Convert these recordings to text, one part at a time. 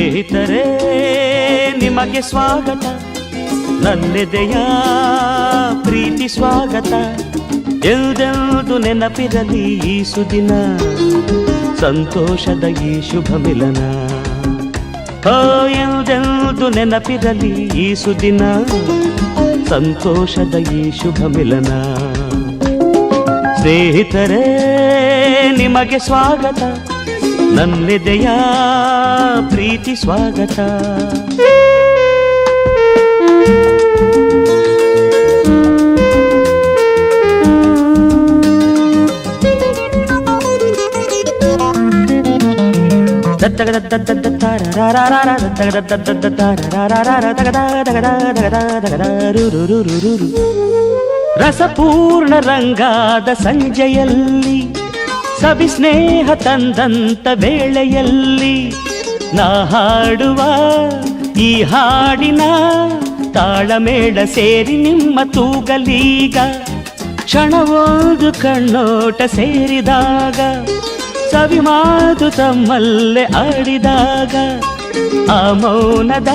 ಸ್ನೇಹಿತರೇ ನಿಮಗೆ ಸ್ವಾಗತ, ನನ್ನೆದೆಯ ಪ್ರೀತಿ ಸ್ವಾಗತ. ಎಲ್ದೆಲ್ದು ನೆನಪಿರಲಿ ಈ ಸುದಿನ, ಸಂತೋಷದ ಈ ಶುಭ ಮಿಲನ. ಎಲ್ದೆಲ್ದು ನೆನಪಿರಲಿ ಈ ಸುದಿನ, ಸಂತೋಷದ ಈ ಶುಭ ಮಿಲನ. ಸ್ನೇಹಿತರೇ ನಿಮಗೆ ಸ್ವಾಗತ, ನನ್ನೆದೆಯ ಪ್ರೀತಿ ಸ್ವಾಗತ. ರಸಪೂರ್ಣ ರಂಗಾದ ಸಂಜೆಯಲ್ಲಿ, ಸವಿ ಸ್ನೇಹ ತಂದಂತ ವೇಳೆಯಲ್ಲಿ, ನಾ ಹಾಡುವ ಈ ಹಾಡಿನ ತಾಳಮೇಳ ಸೇರಿ ನಿಮ್ಮ ತೂಗಲೀಗ. ಕ್ಷಣವೊಂದು ಕಣ್ಣೋಟ ಸೇರಿದಾಗ, ಸವಿ ಮಾತು ತಮ್ಮಲ್ಲೇ ಆಡಿದಾಗ, ಆ ಮೌನದ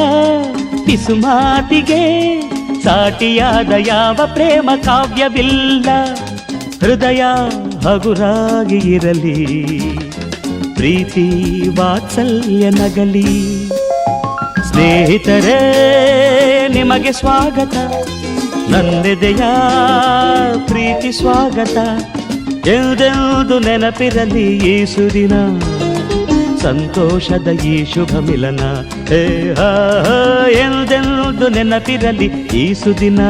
ಪಿಸು ಮಾತಿಗೆ ಸಾಟಿಯಾದ ಯಾವ ಪ್ರೇಮ ಕಾವ್ಯವಿಲ್ಲ. ಹೃದಯ ಹಗುರಾಗಿ ಇರಲಿ, ಪ್ರೀತಿ ವಾತ್ಸಲ್ಯ ನಗಲಿ. ಸ್ನೇಹಿತರೇ ನಿಮಗೆ ಸ್ವಾಗತ, ನನ್ನೆದೆಯ ಪ್ರೀತಿ ಸ್ವಾಗತ. ಎಲ್ದೆಲ್ದು ನೆನಪಿರಲಿ ಈ ಸುದಿನ, ಸಂತೋಷದ ಈ ಶುಭ ಮಿಲನ. ಎಲ್ದೆಲ್ದು ನೆನಪಿರಲಿ ಈ ಸುದಿನ,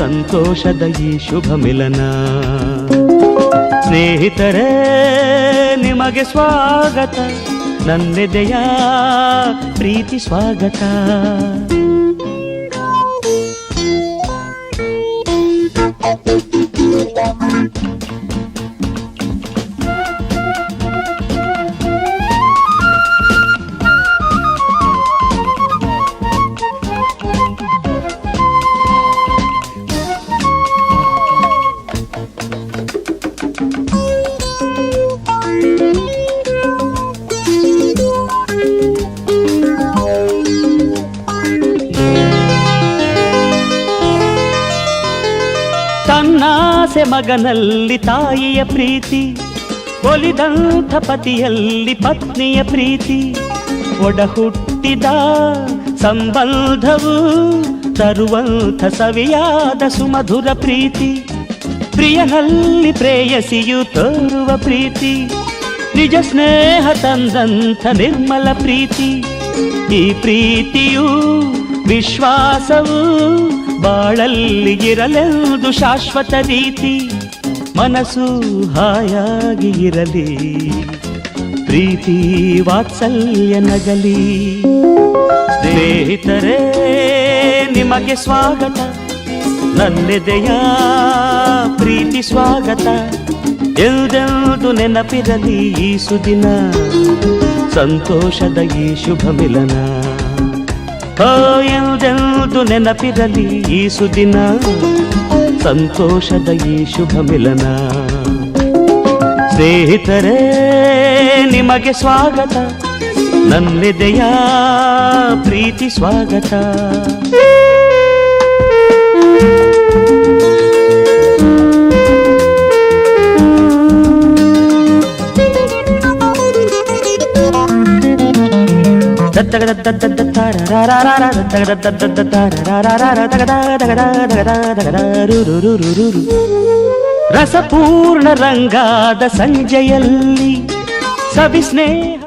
ಸಂತೋಷದ ಈ ಶುಭ ಮಿಲನ. ಸ್ನೇಹಿತರೇ ನಿಮಗೆ ಸ್ವಾಗತ, ನನ್ನೆದೆಯ ಪ್ರೀತಿ ಸ್ವಾಗತ. ತನ್ನಾಸೆ ಮಗನಲ್ಲಿ ತಾಯಿಯ ಪ್ರೀತಿ, ಒಲಿದಂಥ ಪತಿಯಲ್ಲಿ ಪತ್ನಿಯ ಪ್ರೀತಿ. ಒಡ ಹುಟ್ಟಿದ ಸಂಬಂಧವು ತರುವಂಥ ಸವಿಯಾದ ಸುಮಧುರ ಪ್ರೀತಿ. ಪ್ರಿಯನಲ್ಲಿ ಪ್ರೇಯಸಿಯು ತೋರುವ ಪ್ರೀತಿ, ನಿಜ ಸ್ನೇಹ ತಂದಂಥ ನಿರ್ಮಲ ಪ್ರೀತಿ. ಈ ಪ್ರೀತಿಯು ವಿಶ್ವಾಸವು ಬಾಳಲ್ಲಿ ಇರಲೆಂದು ಶಾಶ್ವತ ರೀತಿ. ಮನಸ್ಸು ಹಾಯಾಗಿ ಇರಲಿ, ಪ್ರೀತಿ ವಾತ್ಸಲ್ಯ ನಗಲಿ. ಸ್ನೇಹಿತರೇ ನಿಮಗೆ ಸ್ವಾಗತ, ನನ್ನೆದೆಯ ಪ್ರೀತಿ ಸ್ವಾಗತ. ಎಲ್ದೆಲ್ದು ನೆನಪಿರಲಿ ಈ ಸುದಿನ, ಸಂತೋಷದ ಈ ಶುಭ ಮಿಲನ. ಎಲ್ದೆಲ್ದು ನೆನಪಿರಲಿ ಈ ಸುದಿನ, ಸಂತೋಷದ ಈ ಶುಭ ಮಿಲನ. ಸ್ನೇಹಿತರೇ ನಿಮಗೆ ಸ್ವಾಗತ, ನನ್ನೆದೆಯ ಪ್ರೀತಿ ಸ್ವಾಗತ. ರಸಪೂರ್ಣ ರಂಗಾದ ಸಂಜೆಯಲ್ಲಿ, ಸವಿ ಸ್ನೇಹ